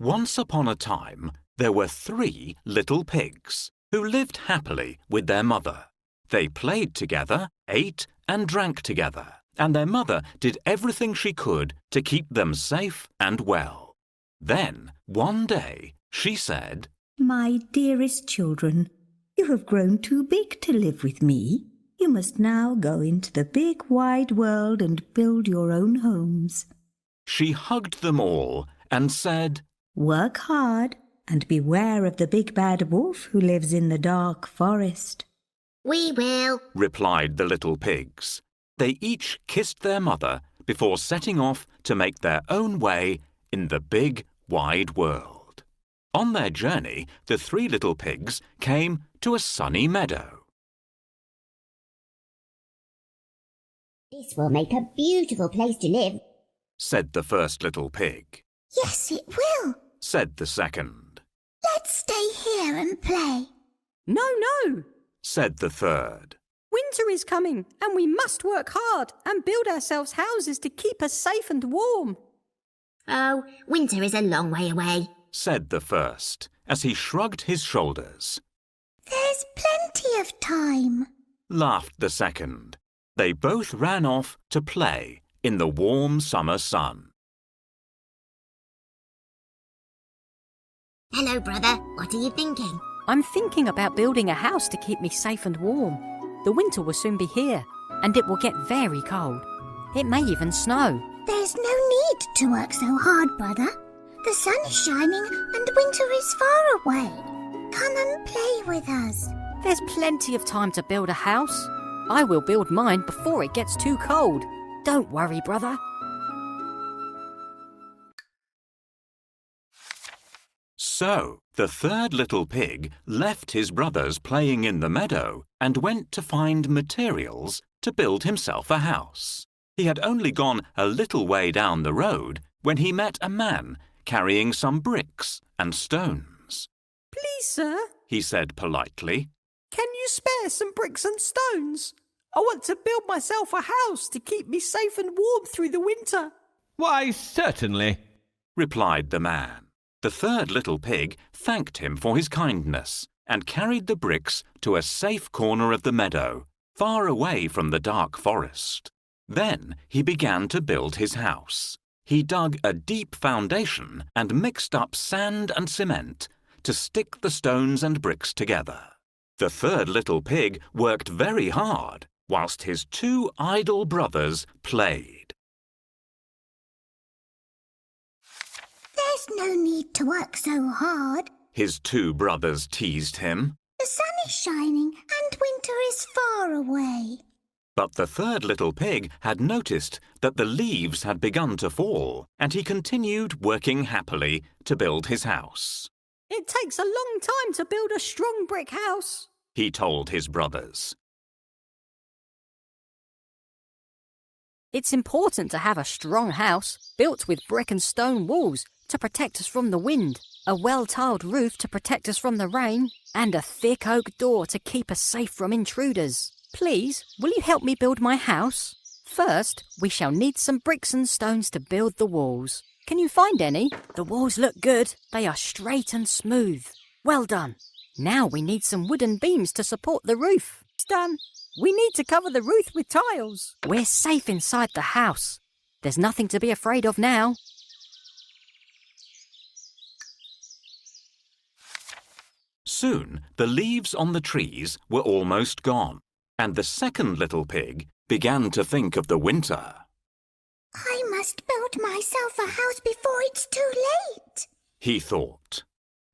Once upon a time, there were 3 little pigs who lived happily with their mother. They played together, ate and drank together, and their mother did everything she could to keep them safe and well. Then, one day, she said, "My dearest children, you have grown too big to live with me. You must now go into the big wide world and build your own homes." She hugged them all and said, "Work hard and beware of the big bad wolf who lives in the dark forest." "We will," replied the little pigs. They each kissed their mother before setting off to make their own way in the big wide world. On their journey, the 3 little pigs came to a sunny meadow. "This will make a beautiful place to live," said the first little pig. "Yes, it will," said the second. "Let's stay here and play." No, no! said the third. Winter is coming and we must work hard and build ourselves houses to keep us safe and warm. "Oh, winter is a long way away," said the first, as he shrugged his shoulders. "There's plenty of time," Laughed the second. They both ran off to play in the warm summer sun. "Hello, brother. What are you thinking?" I'm thinking about building a house to keep me safe and warm. The winter will soon be here and it will get very cold. It may even snow. "There's no need to work so hard, brother. The sun is shining and winter is far away. Come and play with us." There's plenty of time to build a house. I will build mine before it gets too cold. Don't worry, brother. So, the third little pig left his brothers playing in the meadow and went to find materials to build himself a house. He had only gone a little way down the road when he met a man carrying some bricks and stones. Please, sir, He said politely. can you spare some bricks and stones? I want to build myself a house to keep me safe and warm through the winter. Why, certainly, replied the man. The third little pig thanked him for his kindness and carried the bricks to a safe corner of the meadow, far away from the dark forest. Then he began to build his house. He dug a deep foundation and mixed up sand and cement to stick the stones and bricks together. The third little pig worked very hard, whilst his 2 idle brothers played. "There's no need to work so hard. His 2 brothers teased him. The sun is shining and winter is far away." But the third little pig had noticed that the leaves had begun to fall, and he continued working happily to build his house. It takes a long time to build a strong brick house. He told his brothers. It's important to have a strong house built with brick and stone walls to protect us from the wind, a well-tiled roof to protect us from the rain, and a thick oak door to keep us safe from intruders. Please, will you help me build my house? First, we shall need some bricks and stones to build the walls. Can you find any? The walls look good. They are straight and smooth. Well done. Now we need some wooden beams to support the roof. It's done. We need to cover the roof with tiles. We're safe inside the house. There's nothing to be afraid of now. Soon the leaves on the trees were almost gone, and the second little pig began to think of the winter. "I must build myself a house before it's too late," He thought.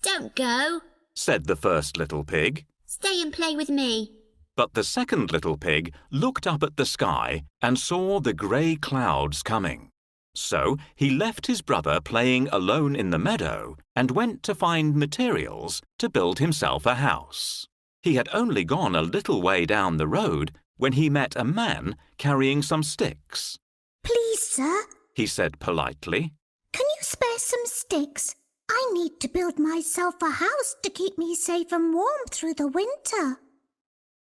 "Don't go," said the first little pig. "Stay and play with me." But the second little pig looked up at the sky and saw the grey clouds coming. So he left his brother playing alone in the meadow and went to find materials to build himself a house. He had only gone a little way down the road when he met a man carrying some sticks. "Please, sir," He said politely. "can you spare some sticks? I need to build myself a house to keep me safe and warm through the winter."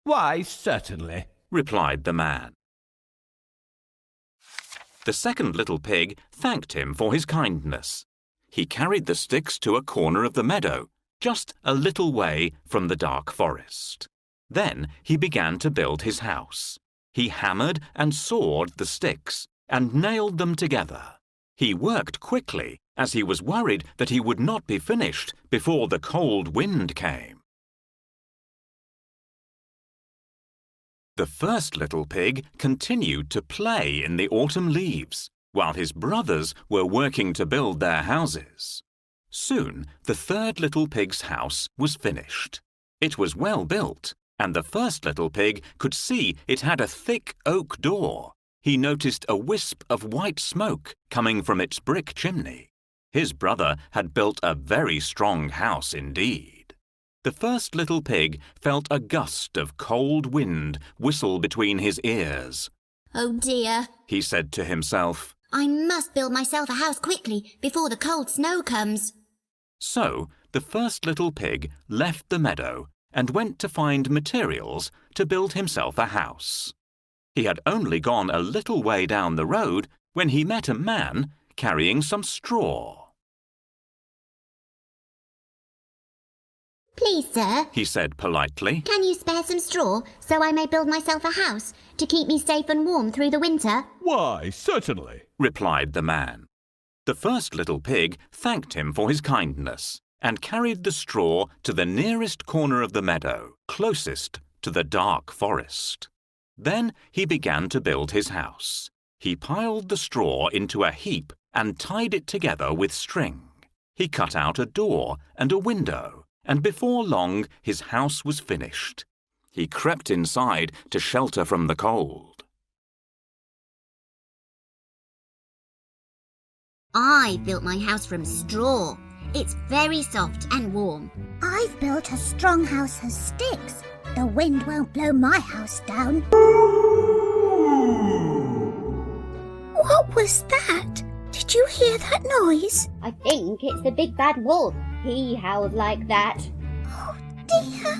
why, certainly, replied the man. The second little pig thanked him for his kindness. he carried the sticks to a corner of the meadow, just a little way from the dark forest. Then he began to build his house. He hammered and sawed the sticks and nailed them together. He worked quickly, as he was worried that he would not be finished before the cold wind came. The first little pig continued to play in the autumn leaves, while his brothers were working to build their houses. Soon, the third little pig's house was finished. It was well built, and the first little pig could see it had a thick oak door. He noticed a wisp of white smoke coming from its brick chimney. His brother had built a very strong house indeed. The first little pig felt a gust of cold wind whistle between his ears. Oh dear, He said to himself. I must build myself a house quickly before the cold snow comes. So the first little pig left the meadow and went to find materials to build himself a house. He had only gone a little way down the road when he met a man carrying some straw. Please, sir, He said politely. can you spare some straw so I may build myself a house to keep me safe and warm through the winter? Why, certainly. Replied the man. The first little pig thanked him for his kindness and carried the straw to the nearest corner of the meadow, closest to the dark forest. Then he began to build his house. He piled the straw into a heap and tied it together with string. He cut out a door and a window, and before long his house was finished. He crept inside to shelter from the cold. I built my house from straw. It's very soft and warm. I've built a strong house of sticks. The wind won't blow my house down. What was that? Did you hear that noise? I think it's the big bad wolf. He howled like that. Oh dear,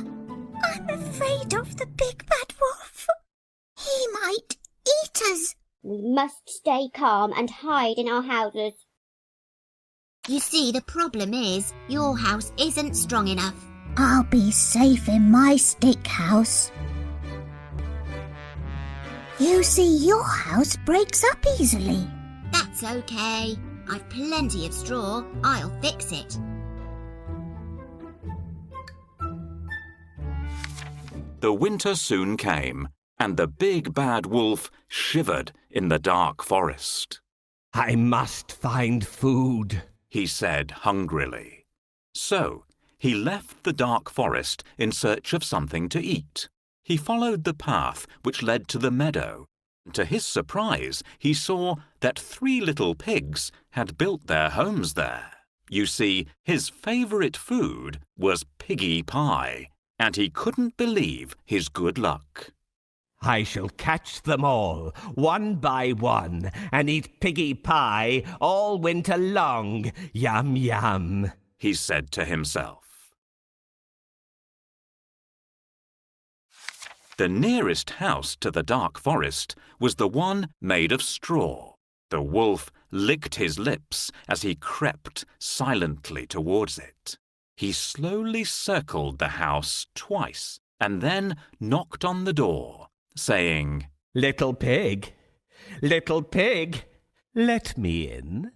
I'm afraid of the big bad wolf. He might eat us. We must stay calm and hide in our houses. You see, the problem is your house isn't strong enough. I'll be safe in my stick house. You see, your house breaks up easily. That's okay. I've plenty of straw. I'll fix it. The winter soon came, and the big bad wolf shivered in the dark forest. I must find food. He said hungrily. So he left the dark forest in search of something to eat. He followed the path which led to the meadow. To his surprise, he saw that 3 little pigs had built their homes there. You see, his favourite food was piggy pie, and he couldn't believe his good luck. I shall catch them all, one by one, and eat piggy pie all winter long. Yum, yum, He said to himself. The nearest house to the dark forest was the one made of straw. The wolf licked his lips as he crept silently towards it. He slowly circled the house twice and then knocked on the door, saying, Little pig, let me in.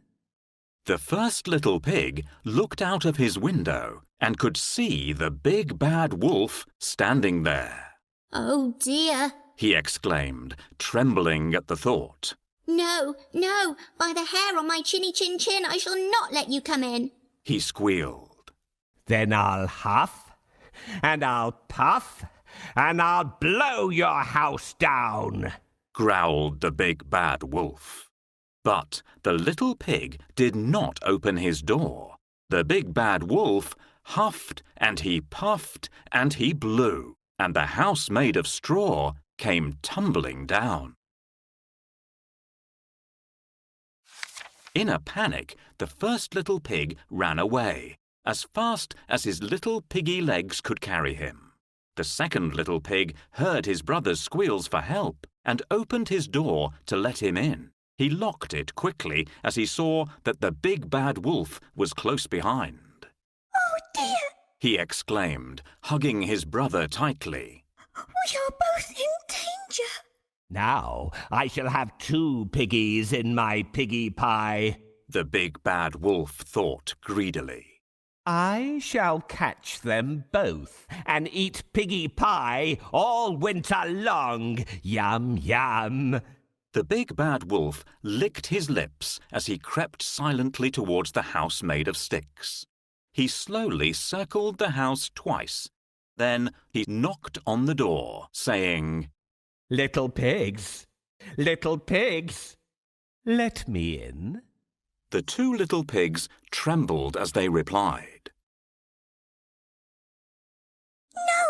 The first little pig looked out of his window and could see the big bad wolf standing there. Oh dear. He exclaimed, trembling at the thought. No, no, by the hair on my chinny chin chin, I shall not let you come in. He squealed. Then I'll huff, and I'll puff, and I'll blow your house down, Growled the big bad wolf. But the little pig did not open his door. The big bad wolf huffed and he puffed and he blew, and the house made of straw came tumbling down. In a panic, the first little pig ran away, as fast as his little piggy legs could carry him. The second little pig heard his brother's squeals for help and opened his door to let him in. He locked it quickly as he saw that the big bad wolf was close behind. Oh dear! He exclaimed, hugging his brother tightly. We are both in danger. Now I shall have 2 piggies in my piggy pie. The big bad wolf thought greedily. I shall catch them both and eat piggy pie all winter long. Yum, yum. The big bad wolf licked his lips as he crept silently towards the house made of sticks. He slowly circled the house twice. Then he knocked on the door, saying, Little pigs, let me in. The 2 little pigs trembled as they replied. No,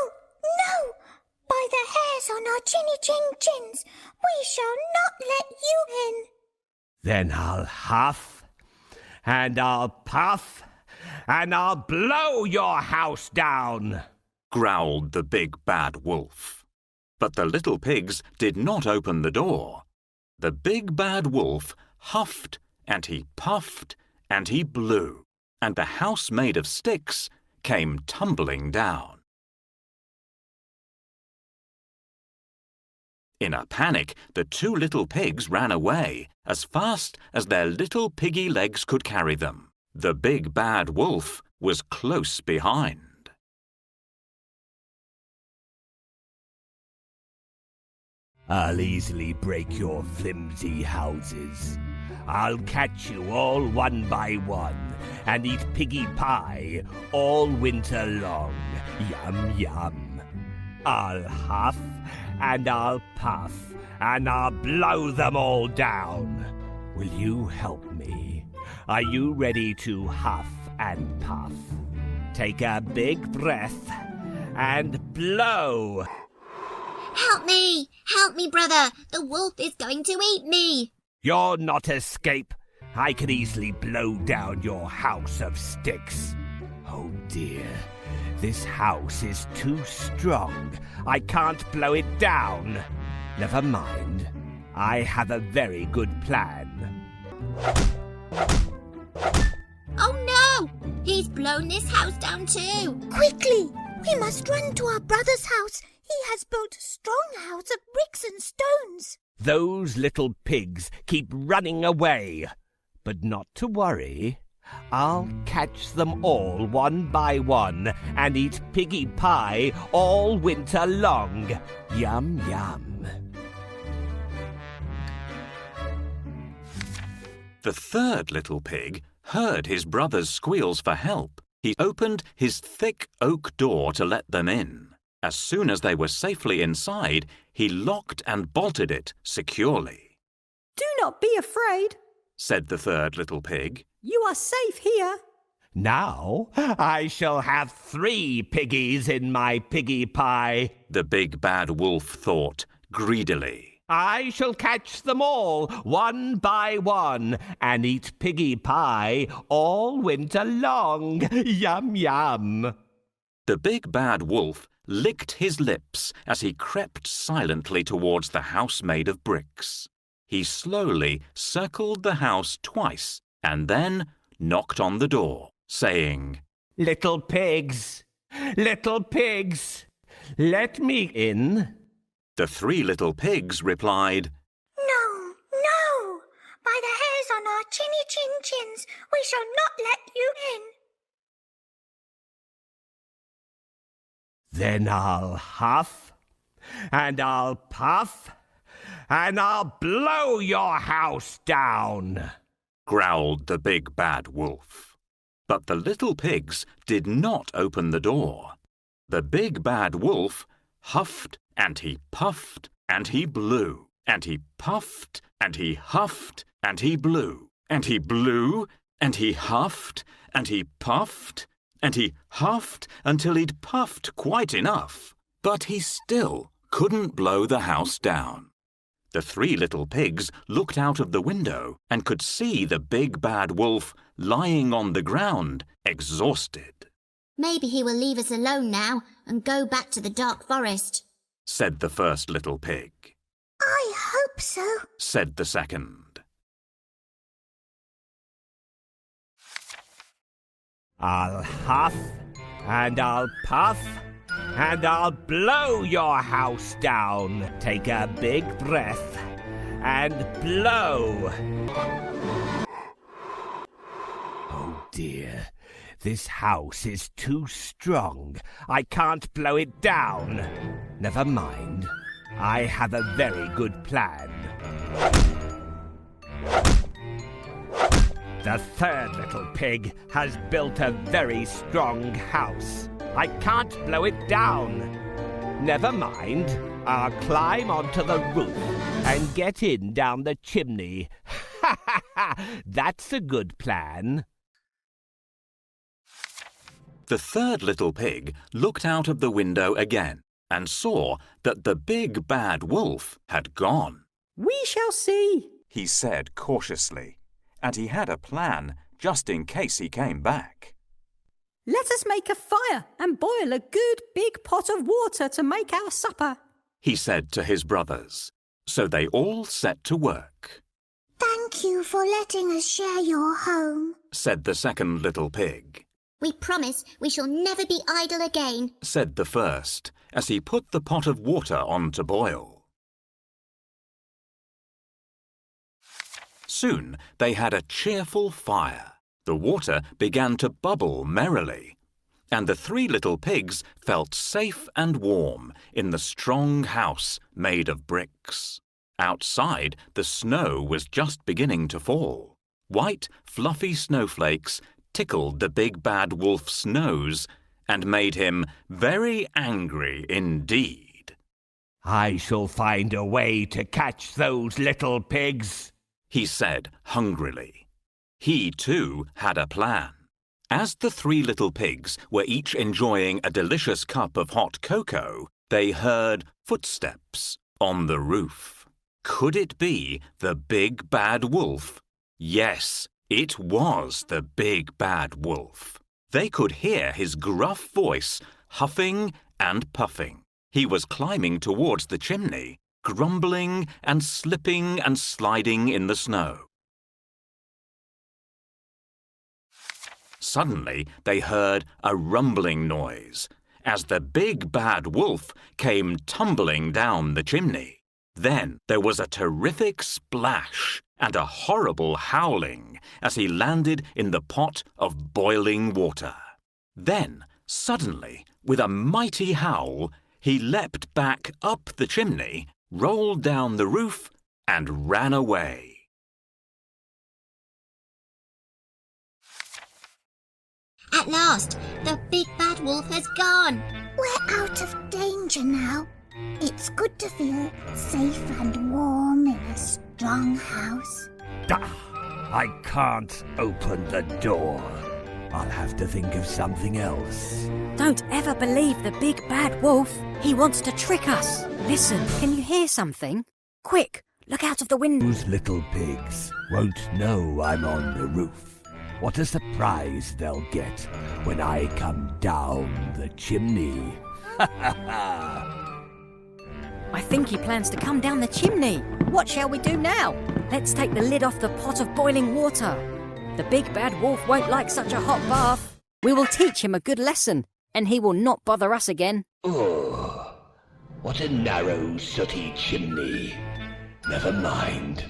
no! By the hairs on our chinny-chin-chins, we shall not let you in. Then I'll huff, and I'll puff, and I'll blow your house down, Growled the big bad wolf. But the little pigs did not open the door. The big bad wolf huffed and he puffed and he blew, and the house made of sticks came tumbling down. In a panic, the 2 little pigs ran away as fast as their little piggy legs could carry them. The big bad wolf was close behind. I'll easily break your flimsy houses. I'll catch you all one by one and eat piggy pie all winter long. Yum, yum. I'll huff and I'll puff and I'll blow them all down. Will you help me? Are you ready to huff and puff? Take a big breath and blow. Help me! Help me, brother! The wolf is going to eat me! You're not escape. I could easily blow down your house of sticks. Oh dear, this house is too strong. I can't blow it down. Never mind. I have a very good plan. Oh no! He's blown this house down too! Quickly! We must run to our brother's house. He has built a strong house of bricks and stones. Those little pigs keep running away. But not to worry. I'll catch them all one by one and eat piggy pie all winter long. Yum, yum. The 3rd little pig heard his brother's squeals for help. He opened his thick oak door to let them in. As soon as they were safely inside, he locked and bolted it securely. Do not be afraid, Said the 3rd little pig. you are safe here. Now I shall have 3 piggies in my piggy pie. The big bad wolf thought greedily. I shall catch them all one by one and eat piggy pie all winter long. Yum, yum. The big bad wolf licked his lips as he crept silently towards the house made of bricks. He slowly circled the house twice and then knocked on the door, saying, Little pigs, let me in. The 3 little pigs replied, No, no! By the hairs on our chinny-chin-chins, we shall not let you in. Then I'll huff, and I'll puff, and I'll blow your house down, growled the big bad wolf. But the little pigs did not open the door. The big bad wolf huffed and he puffed and he blew, and he puffed and he huffed and he blew, and he blew and he huffed and he puffed and he huffed until he'd puffed quite enough. But he still couldn't blow the house down. The 3 little pigs looked out of the window and could see the big bad wolf lying on the ground, exhausted. Maybe he will leave us alone now and go back to the dark forest, said the 1st little pig. I hope so, Said the 2nd. I'll huff, and I'll puff, and I'll blow your house down. Take a big breath and blow. Oh dear, this house is too strong. I can't blow it down. Never mind, I have a very good plan. The third little pig has built a very strong house. I can't blow it down. Never mind, I'll climb onto the roof and get in down the chimney. Ha ha ha! That's a good plan. The third little pig looked out of the window again and saw that the big bad wolf had gone. We shall see, He said cautiously, and he had a plan just in case he came back. Let us make a fire and boil a good big pot of water to make our supper. He said to his brothers. So they all set to work. Thank you for letting us share your home, Said the second little pig. We promise we shall never be idle again. Said the first, as he put the pot of water on to boil. Soon they had a cheerful fire. The water began to bubble merrily, and the three little pigs felt safe and warm in the strong house made of bricks. Outside, the snow was just beginning to fall. White, fluffy snowflakes tickled the big bad wolf's nose and made him very angry indeed. I shall find a way to catch those little pigs, He said hungrily. He, too, had a plan. As the three little pigs were each enjoying a delicious cup of hot cocoa, they heard footsteps on the roof. Could it be the big bad wolf? Yes, it was the big bad wolf. They could hear his gruff voice huffing and puffing. He was climbing towards the chimney, grumbling and slipping and sliding in the snow. Suddenly they heard a rumbling noise as the big bad wolf came tumbling down the chimney. Then there was a terrific splash and a horrible howling as he landed in the pot of boiling water. Then, suddenly, with a mighty howl, he leapt back up the chimney, rolled down the roof, and ran away. At last, the big bad wolf has gone. We're out of danger now. It's good to feel safe and warm in a strong house. I can't open the door. I'll have to think of something else. Don't ever believe the big bad wolf. He wants to trick us. Listen, can you hear something? Quick, look out of the window. Those little pigs won't know I'm on the roof. What a surprise they'll get when I come down the chimney. Ha ha ha! I think he plans to come down the chimney. What shall we do now? Let's take the lid off the pot of boiling water. The big bad wolf won't like such a hot bath. We will teach him a good lesson, and he will not bother us again. Oh, what a narrow, sooty chimney. Never mind.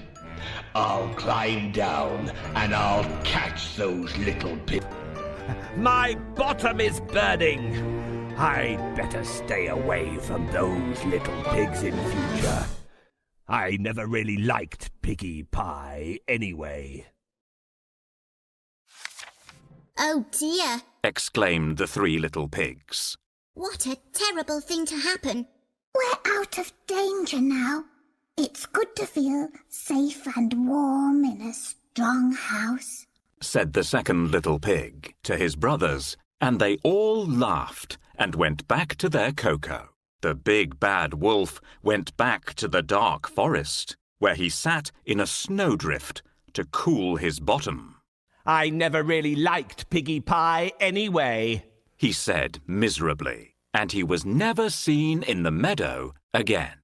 I'll climb down and I'll catch those little pigs. My bottom is burning. I'd better stay away from those little pigs in future. I never really liked piggy pie anyway. Oh dear, Exclaimed the three little pigs. what a terrible thing to happen. We're out of danger now. It's good to feel safe and warm in a strong house, Said the second little pig to his brothers, and they all laughed and went back to their cocoa. The big bad wolf went back to the dark forest, where he sat in a snowdrift to cool his bottom. I never really liked piggy pie anyway, He said miserably, and he was never seen in the meadow again.